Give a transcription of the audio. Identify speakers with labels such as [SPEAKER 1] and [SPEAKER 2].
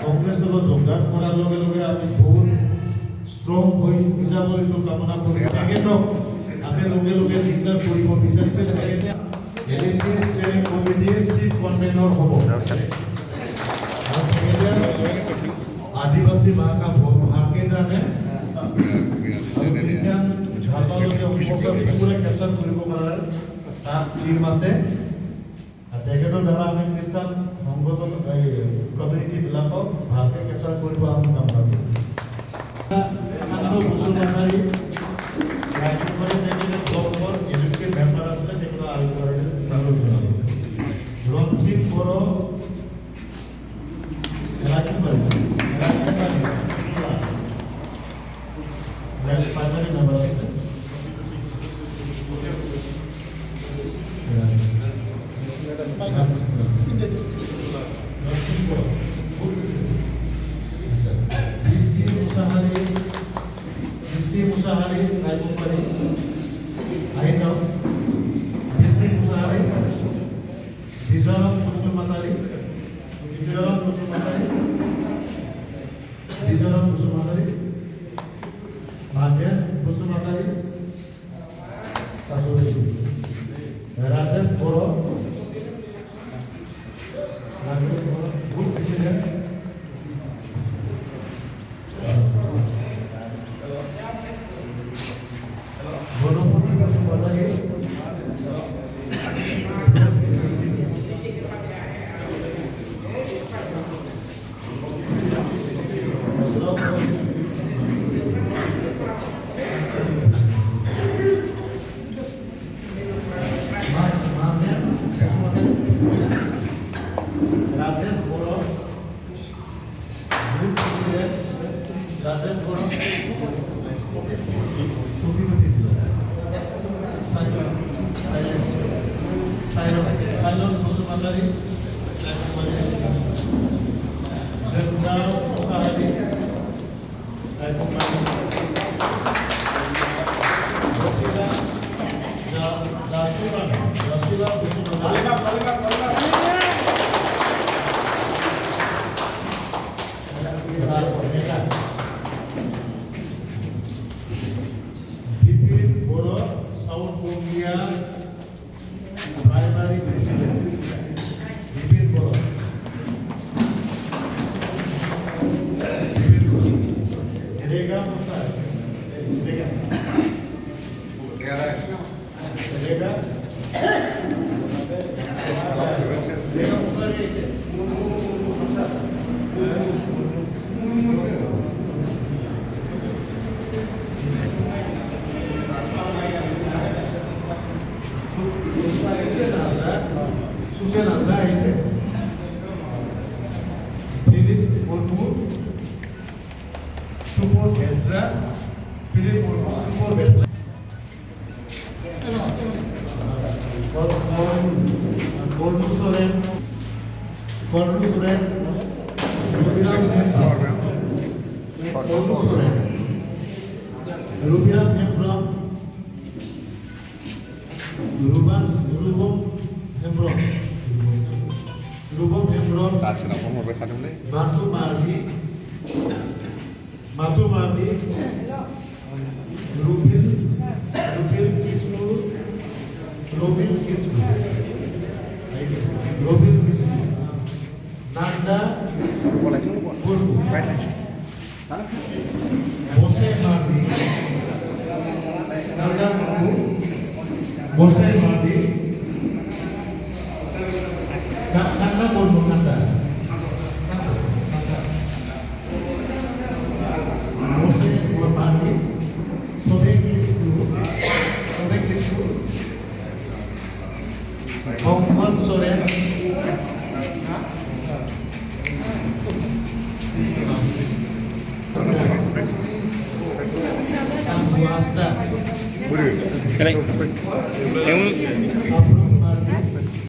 [SPEAKER 1] কংগ্রেস দল যোগদান করার লগে লগে আমি বহুত স্ট্রং হৈ যাব এইটো কামনা কৰি সেকেন্ডক আমি লগে লগে ডিক্লেয়াৰ কৰিব বিচাৰিছে সেকেন্ডে এলএসি ষ্টেৰিং কমিটিৰ চিফ কনভেনর হ'ব আদিবাসী ভাষা ভালকে জানে খ্ৰীষ্টিয়ান ধৰ্মাৱলম্বী অংশীদাৰে কেপচাৰ কৰিব পাৰে তাত টিম আছে তেখেতৰ দ্বাৰা আমি খ্ৰীষ্টান সংগঠন কমিউনিটি বিলাকক ভালকে কেপচাৰ কৰিব আমি কাম কৰিম মুছলমানাৰী ৰাজ্যপালে তেখেতে ব্লকৰ এডুকেট মেম্বাৰ আছিলে তেখেতৰ আলোচনা ৰঞ্জিত বড়ো primary member of the Musahari, Raipuri, I know. Musahari, Mizoram Muslimatari, Madhya Muslimatari, Rajesh Boro, good president. Rajesh Boro, Silon Musumatari, Zendar Musahari, South Korea primary president Bipin Boro Rega Musar Rega Susan Andra ese Philip Murmu Supor Besra Philip Murmu Supor Besra Kornu Soren Rubiram Kornu Soren Rubiram Hembram Rubom Hembron Matu Mardi Rubil Kisnu Nanda Mose Mardi Nanda Mose Mardi Nanda Murmu Nanda Mose Mardi Sobekisku Hongkong Soren Kambuasta
[SPEAKER 2] Correct.